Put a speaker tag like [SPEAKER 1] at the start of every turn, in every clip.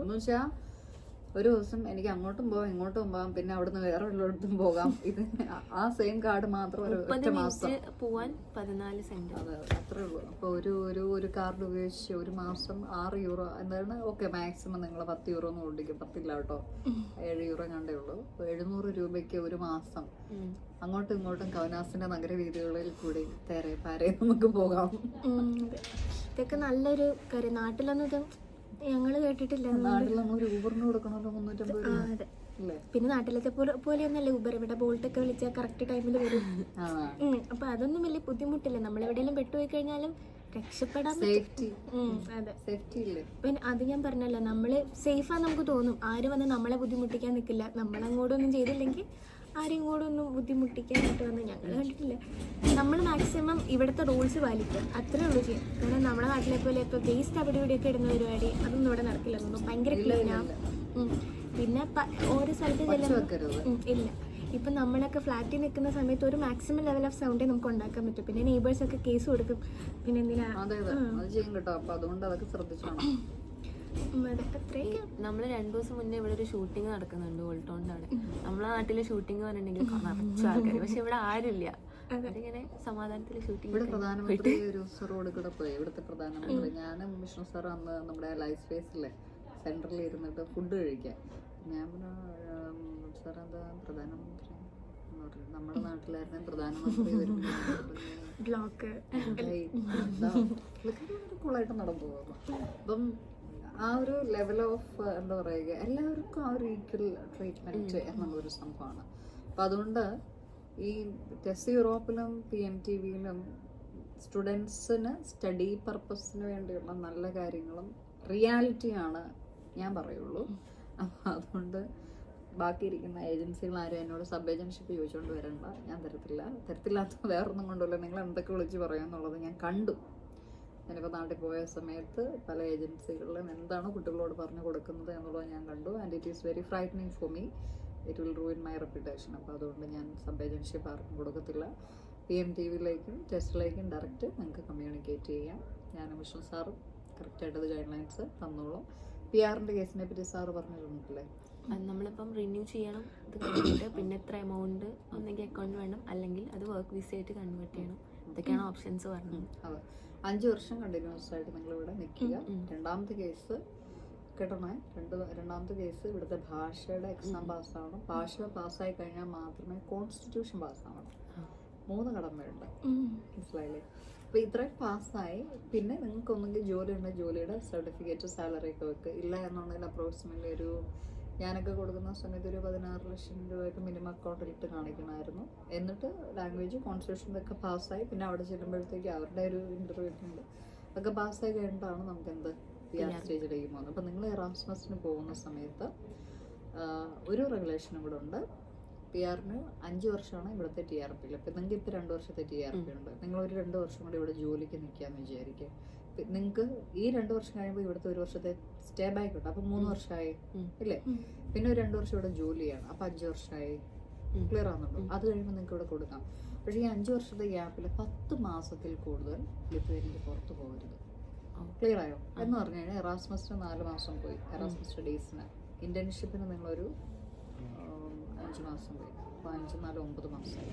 [SPEAKER 1] എന്ന് വെച്ചാൽ ഒരു ദിവസം എനിക്ക് അങ്ങോട്ടും പോകാം ഇങ്ങോട്ടും പോകാം, പിന്നെ അവിടുന്ന് വേറെ വല്ലയിടത്തും പോകാം. ഇത് ആ സെയിം കാർഡ് മാത്രം ഒറ്റ മാസം
[SPEAKER 2] പോവാൻ 14 സെന്റ്.
[SPEAKER 1] അതെ, അത്രേ ഉള്ളൂ. അപ്പോൾ ഒരു കാർഡ് ഉപയോഗിച്ച് ഒരു മാസം 6 യൂറോ എന്താണ്, ഓക്കെ മാക്സിമം നിങ്ങൾ 10 യൂറോ ഒന്നും ഓടിക്കും, 10 ഇല്ല കേട്ടോ, 7 യൂറോ കണ്ടേ ഉള്ളൂ. 700 രൂപയ്ക്ക് ഒരു മാസം അങ്ങോട്ടും ഇങ്ങോട്ടും കവനാസിന്റെ നഗരവീഥികളിൽ കൂടി പാരേ നമുക്ക് പോകാം.
[SPEAKER 2] ഇതൊക്കെ നല്ലൊരു കാര്യം. നാട്ടിലൊന്നും ഇത് ഞങ്ങള് കേട്ടിട്ടില്ല.
[SPEAKER 1] നാട്ടിലൊന്നും ഒരു ഊബറിന് കൊടുക്കണമല്ലോ 350 രൂപ.
[SPEAKER 2] പിന്നെ നാട്ടിലത്തെ പോലെയൊന്നല്ല ഊബർ. ഇവിടെ ബോൾട്ടൊക്കെ വിളിച്ചാൽ കറക്റ്റ് ടൈമിൽ വരും. അപ്പൊ അതൊന്നും വലിയ ബുദ്ധിമുട്ടില്ല. നമ്മളെവിടെയെങ്കിലും പെട്ടുപോയി കഴിഞ്ഞാലും രക്ഷപ്പെടാൻ പറ്റും. അതെ, പിന്നെ അത് ഞാൻ പറഞ്ഞല്ലോ, നമ്മള് സേഫാ നമുക്ക് തോന്നും. ആരും വന്ന് നമ്മളെ ബുദ്ധിമുട്ടിക്കാൻ നിൽക്കില്ല. നമ്മളങ്ങോട്ടൊന്നും ചെയ്തില്ലെങ്കിൽ ആരും കൂടെ ഒന്നും ബുദ്ധിമുട്ടിക്കാനായിട്ട് വന്ന് ഞങ്ങൾ കണ്ടിട്ടില്ല. നമ്മൾ മാക്സിമം ഇവിടുത്തെ റൂൾസ് പാലിക്കുക, അത്രേ ഉള്ളൂ ചെയ്യും. കാരണം നമ്മുടെ നാട്ടിലെ പോലെ ഇപ്പോൾ വേസ്റ്റ് അവിടെ ഇവിടെയൊക്കെ ഇടുന്ന പരിപാടി അതൊന്നും ഇവിടെ നടക്കില്ല. തോന്നുന്നു ഭയങ്കര ക്ലീനാണ്. പിന്നെ ഓരോ സ്ഥലത്ത് ചെല്ലുമ്പോൾ ഇല്ല. ഇപ്പം നമ്മളൊക്കെ ഫ്ലാറ്റിൽ നിൽക്കുന്ന സമയത്ത് ഒരു മാക്സിമം ലെവൽ ഓഫ് സൗണ്ടേ നമുക്ക് ഉണ്ടാക്കാൻ പറ്റും. പിന്നെ നെയ്ബേഴ്സ് ഒക്കെ കേസ് കൊടുക്കും. പിന്നെ എന്തിനാ നമ്മള് 2 ദിവസം മുന്നേ ഇവിടെ ഒരു ഷൂട്ടിംഗ് നടക്കുന്നുണ്ട് ഓൾട്ടോണിന്റെ അവിടെ. നമ്മളെ നാട്ടിലെ ഷൂട്ടിംഗ് പറഞ്ഞിട്ടുണ്ടെങ്കിൽ നിറച്ച ആൾക്കാർ, പക്ഷെ ഇവിടെ ആരുമില്ല. അതിങ്ങനെ സമാധാനത്തില് ഷൂട്ടിംഗ്.
[SPEAKER 1] ഇവിടെ പ്രധാനമന്ത്രി ഒരു റോഡ് കൂടെ പോയി. ഇവിടുത്തെ പ്രധാനമന്ത്രി ഞാനും വിഷ്ണു സാർ അന്ന് നമ്മുടെ ലൈഫ് സ്പേസിലെ സെന്ററിൽ ഇരുന്നിട്ട് ഫുഡ് കഴിക്കാൻ. ഞാൻ സാർ എന്താ പ്രധാനമന്ത്രി നമ്മുടെ നാട്ടിലായിരുന്നു പ്രധാനമന്ത്രി കൂളായിട്ട് നടന്നു പോകുന്നു. അപ്പം ആ ഒരു ലെവൽ ഓഫ് എന്താ പറയുക, എല്ലാവർക്കും ആ ഒരു ഈക്വൽ ട്രീറ്റ്മെന്റ് എന്നുള്ളൊരു സംഭവമാണ്. അപ്പം അതുകൊണ്ട് ഈ ടെസ് യൂറോപ്പിലും PMTVയിലും സ്റ്റുഡൻസിന് സ്റ്റഡി പർപ്പസിന് വേണ്ടിയുള്ള നല്ല കാര്യങ്ങളും റിയാലിറ്റിയാണ് ഞാൻ പറയുള്ളൂ. അപ്പം അതുകൊണ്ട് ബാക്കിയിരിക്കുന്ന ഏജൻസികൾ ആരും എന്നോട് സബ് ഏജൻഷിപ്പ് ചോദിച്ചുകൊണ്ട് വരണ്ട, ഞാൻ തരത്തില്ലാത്ത വേറൊന്നും കൊണ്ടല്ല. നിങ്ങൾ എന്തൊക്കെ വിളിച്ച് പറയാമെന്നുള്ളത് ഞാൻ കണ്ടു. ഞാനിപ്പോൾ നാട്ടിൽ പോയ സമയത്ത് പല ഏജൻസികളിലും എന്താണ് കുട്ടികളോട് പറഞ്ഞു കൊടുക്കുന്നത് എന്നുള്ളത് ഞാൻ കണ്ടു. And it is very frightening for me. It will ruin my reputation. അപ്പോൾ അതുകൊണ്ട് ഞാൻ സബ് ഏജൻഷിപ്പ് ആർക്കും കൊടുക്കത്തില്ല. PMTVയിലേക്കും ടെസ്റ്റിലേക്കും ഡയറക്റ്റ് നിങ്ങൾക്ക് കമ്മ്യൂണിക്കേറ്റ് ചെയ്യാം. ഞാനും വിഷ്ണു സാറും കറക്റ്റായിട്ട് അത് ഗൈഡ് ലൈൻസ് തന്നോളും. PR-ൻ്റെ കേസിനെ പറ്റി സാറ് പറഞ്ഞിരുന്നില്ലേ,
[SPEAKER 2] നമ്മളിപ്പം റിന്യൂ ചെയ്യണം ഇത് കഴിഞ്ഞിട്ട്. പിന്നെ എത്ര എമൗണ്ട് ഒന്നെങ്കിൽ അക്കൗണ്ട് വേണം, അല്ലെങ്കിൽ അത് വർക്ക് വിസ ആയിട്ട് കൺവേർട്ട് ചെയ്യണം. ഇതൊക്കെയാണ് ഓപ്ഷൻസ് പറഞ്ഞത്.
[SPEAKER 1] അതെ, 5 വർഷം കണ്ടിന്യൂസ് ആയിട്ട് നിങ്ങളിവിടെ നിൽക്കുക. രണ്ടാമത്തെ കേസ് കിട്ടണേ. രണ്ടാമത്തെ കേസ് ഇവിടുത്തെ ഭാഷയുടെ എക്സാം പാസ്സാവണം. ഭാഷ പാസ്സായി കഴിഞ്ഞാൽ മാത്രമേ കോൺസ്റ്റിറ്റ്യൂഷൻ പാസ്സാവണം. 3 കടമ്പയുണ്ട്, മനസ്സിലായില്ലേ? അപ്പോൾ ഇത്രയും പാസ്സായി പിന്നെ നിങ്ങൾക്ക് ഒന്നെങ്കിൽ ജോലി ഉണ്ടെങ്കിൽ ജോലിയുടെ സർട്ടിഫിക്കറ്റ് സാലറി ഒക്കെ വെക്കുക. ഇല്ല എന്നുണ്ടെങ്കിൽ അപ്രോക്സിമേറ്റ്ലി ഒരു ഞാനൊക്കെ കൊടുക്കുന്ന സമയത്ത് ഒരു 16 ലക്ഷം രൂപയൊക്കെ മിനിമം അക്കൗണ്ടിൽ ഇട്ട് കാണിക്കണമായിരുന്നു. എന്നിട്ട് ലാംഗ്വേജ് കോൺസ്റ്റിറ്റ്യൂഷനൊക്കെ പാസ്സായി പിന്നെ അവിടെ ചെല്ലുമ്പോഴത്തേക്ക് അവരുടെ ഒരു ഇൻ്റർവ്യൂ ഉണ്ട്, അതൊക്കെ പാസ്സായി കഴിഞ്ഞിട്ടാണ് നമുക്ക് എന്ത് PR സ്റ്റേജിലേക്ക് പോകുന്നത്. അപ്പോൾ നിങ്ങൾ എറാസ്മസിന് പോകുന്ന സമയത്ത് ഒരു റെഗുലേഷൻ ഇവിടെ ഉണ്ട്. PR-ന് 5 വർഷമാണ് ഇവിടുത്തെ TRP. അപ്പം നിങ്ങൾക്ക് ഇപ്പോൾ 2 വർഷത്തെ TRP ഉണ്ട്. നിങ്ങളൊരു 2 വർഷം കൂടി ഇവിടെ ജോലിക്ക് നിൽക്കാമെന്ന് വിചാരിക്കുക. നിങ്ങൾക്ക് ഈ 2 വർഷം കഴിയുമ്പോൾ ഇവിടുത്തെ 1 വർഷത്തെ സ്റ്റേ ബാക്ക് ഉണ്ട്. അപ്പം 3 വർഷമായി ഇല്ലേ? പിന്നെ ഒരു 2 വർഷം ഇവിടെ ജോലി ചെയ്യണം. അപ്പം 5 വർഷമായി. ക്ലിയർ ആകുന്നുണ്ടോ? അത് കഴിയുമ്പോൾ നിങ്ങൾക്ക് ഇവിടെ കൊടുക്കാം. പക്ഷേ ഈ 5 വർഷത്തെ ഗ്യാപ്പിൽ 10 മാസത്തിൽ കൂടുതൽ ലിത്വേനിയയിൽ പുറത്ത് പോകരുത്. ക്ലിയർ ആയോ? എന്ന് പറഞ്ഞു കഴിഞ്ഞാൽ എറാസ്മസിന് 4 മാസം പോയി, എറാസ്മസ് സ്റ്റഡീസിന്. ഇന്റേൺഷിപ്പിന് നിങ്ങളൊരു 5 മാസം പോയി. അപ്പോൾ 5, 4, 9 മാസമായി.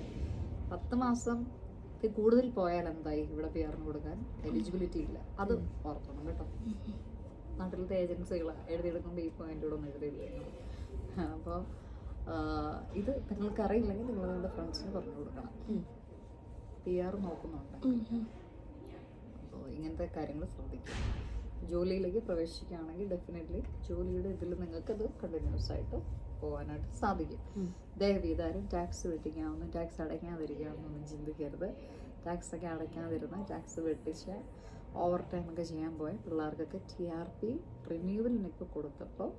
[SPEAKER 1] 10 മാസം കൂടുതൽ പോയാൽ എന്തായി? ഇവിടെ PR-ന് കൊടുക്കാൻ എലിജിബിലിറ്റി ഇല്ല. അത് ഓർക്കണം കേട്ടോ. നാട്ടിലത്തെ ഏജൻസികൾ എഴുതിയെടുക്കുമ്പോൾ ഈ പോയിന്റോടെ ഒന്ന് എഴുതിയെടുക്കണം. അപ്പോൾ ഇത് നിങ്ങൾക്ക് അറിയില്ലെങ്കിൽ നിങ്ങൾ നിങ്ങളുടെ ഫ്രണ്ട്സിന് പറഞ്ഞു കൊടുക്കണം. PR നോക്കുന്നുണ്ട്. അപ്പോൾ ഇങ്ങനത്തെ കാര്യങ്ങൾ ശ്രദ്ധിക്കുക. ജോലിയിലേക്ക് പ്രവേശിക്കുകയാണെങ്കിൽ ഡെഫിനറ്റ്ലി ജോലിയുടെ ഇതിൽ നിങ്ങൾക്കത് കണ്ടിന്യൂസ് ആയിട്ട് പോകാനായിട്ട് സാധിക്കും. ദയവ് ഇതാരും ടാക്സ് വെട്ടിക്കാവുന്ന ടാക്സ് അടയ്ക്കാതിരിക്കാവുന്നൊന്നും ചിന്തിക്കരുത്. ടാക്സ് ഒക്കെ അടയ്ക്കാതിരുന്ന് ടാക്സ് വെട്ടിച്ച് ഓവർ ടൈം ഒക്കെ ചെയ്യാൻ പോയ പിള്ളേർക്കൊക്കെ TRP റിന്യൂവലിന് ഇപ്പോൾ കൊടുത്തപ്പോൾ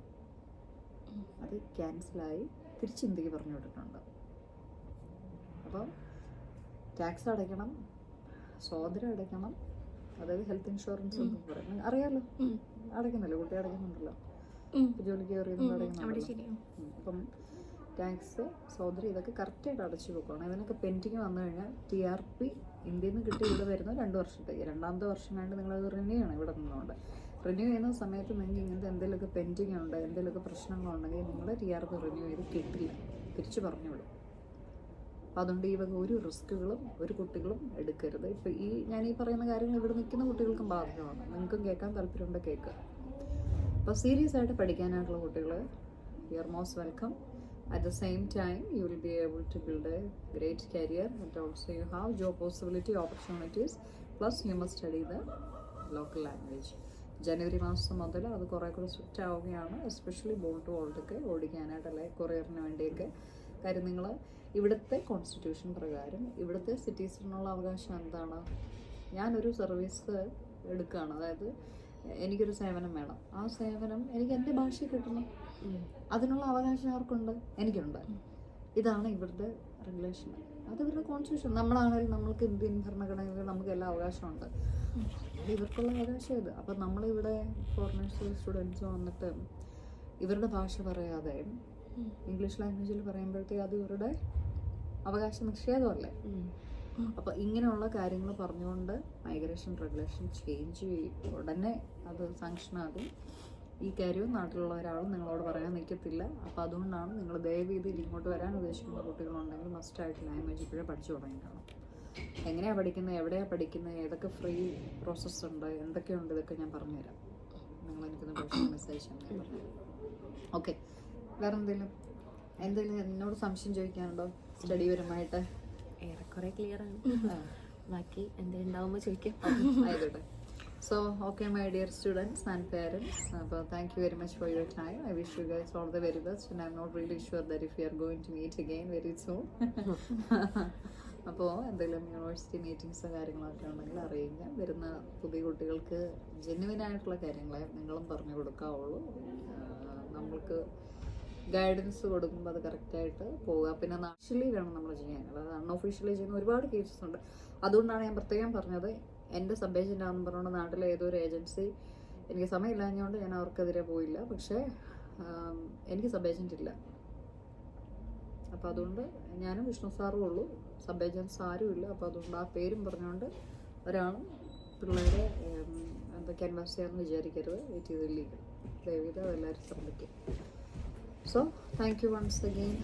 [SPEAKER 1] അത് ക്യാൻസലായി തിരിച്ച് ഇന്ത്യക്ക് പറഞ്ഞു വിട്ടിട്ടുണ്ട്. അപ്പോൾ ടാക്സ് അടയ്ക്കണം, സ്വാതന്ത്ര്യം അടയ്ക്കണം, അതായത് ഹെൽത്ത് ഇൻഷുറൻസ് എന്ന് പറയുന്നത് അറിയാമല്ലോ, അടയ്ക്കുന്നില്ല, കുട്ടി അടയ്ക്കുന്നുണ്ടല്ലോ, ജോലിക്ക് കയറിയൊന്നും അടയ്ക്കുന്നുണ്ടല്ലോ. അപ്പം ടാക്സ്, സ്വാതന്ത്ര്യം ഇതൊക്കെ കറക്റ്റായിട്ട് അടച്ചു വെക്കണം. ഇതിനൊക്കെ പെൻഡിങ് വന്നു കഴിഞ്ഞാൽ TRP ഇന്ത്യയിൽ നിന്ന് കിട്ടി ഇവിടെ വരുന്നത് 2 വർഷത്തേക്ക്. 2ാമത്തെ വർഷം കഴിഞ്ഞ് നിങ്ങളത് റിന്യൂ ചെയ്യണം ഇവിടെ നിന്നുകൊണ്ട്. റിന്യൂ ചെയ്യുന്ന സമയത്ത് നിങ്ങൾക്ക് ഇങ്ങനത്തെ എന്തെങ്കിലുമൊക്കെ പെൻഡിങ് ഉണ്ട്, എന്തെങ്കിലുമൊക്കെ പ്രശ്നങ്ങളുണ്ടെങ്കിൽ നിങ്ങൾ TRP റിന്യൂ ചെയ്ത് കിട്ടില്ല, തിരിച്ചു പറഞ്ഞു വിടും. അപ്പോൾ അതുകൊണ്ട് ഈ വക ഒരു റിസ്കുകളും ഒരു കുട്ടികളും എടുക്കരുത്. ഇപ്പോൾ ഞാൻ ഈ പറയുന്ന കാര്യങ്ങൾ ഇവിടെ നിൽക്കുന്ന കുട്ടികൾക്കും ബാധകമാണ്. നിങ്ങൾക്കും കേൾക്കാൻ താല്പര്യമുണ്ട് കേൾക്കുക. അപ്പോൾ സീരിയസ് ആയിട്ട് പഠിക്കാനായിട്ടുള്ള കുട്ടികൾ, you are most welcome. At the same time, you will be able to build a great career, and also you have job possibility opportunities. Plus, you must study the local language. ജനുവരി മാസം മുതൽ അത് കുറേ കൂടി strict ആവുകയാണ്, especially bolt വോൾട്ടൊക്കെ ഓടിക്കാനായിട്ട്, അല്ലെങ്കിൽ കൊറിയറിന് വേണ്ടിയൊക്കെ. കാര്യം നിങ്ങൾ ഇവിടുത്തെ കോൺസ്റ്റിറ്റ്യൂഷൻ പ്രകാരം ഇവിടുത്തെ സിറ്റീസിനുള്ള അവകാശം എന്താണ്? ഞാനൊരു സർവീസ് എടുക്കുകയാണ്, അതായത് എനിക്കൊരു സേവനം വേണം, ആ സേവനം എനിക്ക് എൻ്റെ ഭാഷയിൽ കിട്ടണം, അതിനുള്ള അവകാശം ആർക്കുണ്ട്? എനിക്കുണ്ട്. ഇതാണ് ഇവിടുത്തെ റെഗുലേഷൻ, അത് ഇവരുടെ കോൺസ്റ്റിറ്റ്യൂഷൻ. നമ്മളാണെങ്കിലും നമ്മൾക്ക് ഇന്ത്യൻ ഭരണഘടനയിൽ നമുക്ക് എല്ലാ അവകാശമുണ്ട്, ഇവർക്കുള്ള അവകാശം ഇത്. അപ്പം നമ്മളിവിടെ ഫോറിനേഴ്സ് സ്റ്റുഡൻസ് വന്നിട്ട് ഇവരുടെ ഭാഷ പറയാതെ ഇംഗ്ലീഷ് ലാംഗ്വേജിൽ പറയുമ്പോഴത്തേക്ക് അത് ഇവരുടെ അവകാശ നിഷേധമല്ലേ? അപ്പോൾ ഇങ്ങനെയുള്ള കാര്യങ്ങൾ പറഞ്ഞുകൊണ്ട് മൈഗ്രേഷൻ റെഗുലേഷൻ ചേഞ്ച് ചെയ്യും, ഉടനെ അത് സാങ്ഷനാകും. ഈ കാര്യവും നാട്ടിലുള്ള ഒരാളും നിങ്ങളോട് പറയാൻ നിൽക്കത്തില്ല. അപ്പോൾ അതുകൊണ്ടാണ് നിങ്ങൾ ദയവീതിയിൽ ഇങ്ങോട്ട് വരാൻ ഉദ്ദേശിക്കുന്ന കുട്ടികളുണ്ടെങ്കിൽ മസ്റ്റായിട്ട് ലാംഗ്വേജ് ഇപ്പോഴേ പഠിച്ചു തുടങ്ങിക്കണം. എങ്ങനെയാണ് പഠിക്കുന്നത്, എവിടെയാണ് പഠിക്കുന്നത്, ഏതൊക്കെ ഫ്രീ പ്രോസസ്സ് ഉണ്ട്, എന്തൊക്കെയുണ്ട്, ഇതൊക്കെ ഞാൻ പറഞ്ഞുതരാം. നിങ്ങൾ എനിക്കൊന്ന് പേഴ്സണൽ മെസ്സേജ് ഞാൻ പറഞ്ഞുതരാം. ഓക്കെ, വേറെ എന്തെങ്കിലും എന്നോട് സംശയം ചോദിക്കാനുണ്ടോ സ്റ്റഡി പരമായിട്ട്?
[SPEAKER 2] ഏറെക്കുറെ ക്ലിയർ ആണ്, ബാക്കി എന്തെങ്കിലും ഉണ്ടാവുമ്പോൾ ചോദിക്കാം.
[SPEAKER 1] ആയിക്കോട്ടെ. So, okay, my dear students and parents, thank you very much for your time. I wish you guys all the very best, and I'm not really sure that if we are going to meet again very soon. അപ്പോൾ എന്തെങ്കിലും university മീറ്റിംഗ്സോ കാര്യങ്ങളൊക്കെ ഉണ്ടെങ്കിൽ അറിയുക. വരുന്ന പുതിയ കുട്ടികൾക്ക് ജെന്യുവിനായിട്ടുള്ള കാര്യങ്ങളെ നിങ്ങളും പറഞ്ഞു കൊടുക്കാവുള്ളൂ. നമ്മൾക്ക് ഗൈഡൻസ് കൊടുക്കുമ്പോൾ അത് കറക്റ്റായിട്ട് പോവുക. പിന്നെ നാഷണലി വേണം നമ്മൾ ചെയ്യാൻ, അതായത് അൺഒഫീഷ്യലി ചെയ്യുന്ന ഒരുപാട് കേസസ് ഉണ്ട്. അതുകൊണ്ടാണ് ഞാൻ പ്രത്യേകം പറഞ്ഞത്, എൻ്റെ സബ് ഏജൻ്റ് ആണെന്ന് പറഞ്ഞുകൊണ്ട് നാട്ടിലെ ഏതോ ഒരു ഏജൻസി, എനിക്ക് സമയമില്ലാഞ്ഞുകൊണ്ട് ഞാൻ അവർക്കെതിരെ പോയില്ല. പക്ഷേ എനിക്ക് സബ് ഏജൻ്റ് ഇല്ല. അപ്പോൾ അതുകൊണ്ട് ഞാനും വിഷ്ണു സാറും ഉള്ളൂ, സബ് ഏജൻറ്റ്സ് ആരും ഇല്ല. അപ്പോൾ അതുകൊണ്ട് ആ പേരും പറഞ്ഞുകൊണ്ട് ഒരാളും പിള്ളേരെ ക്യാൻവാസ് ചെയ്യാമെന്ന് വിചാരിക്കരുത്. It is illegal. ദയവീത് അതെല്ലാവരും ശ്രദ്ധിക്കും. So, thank you once again.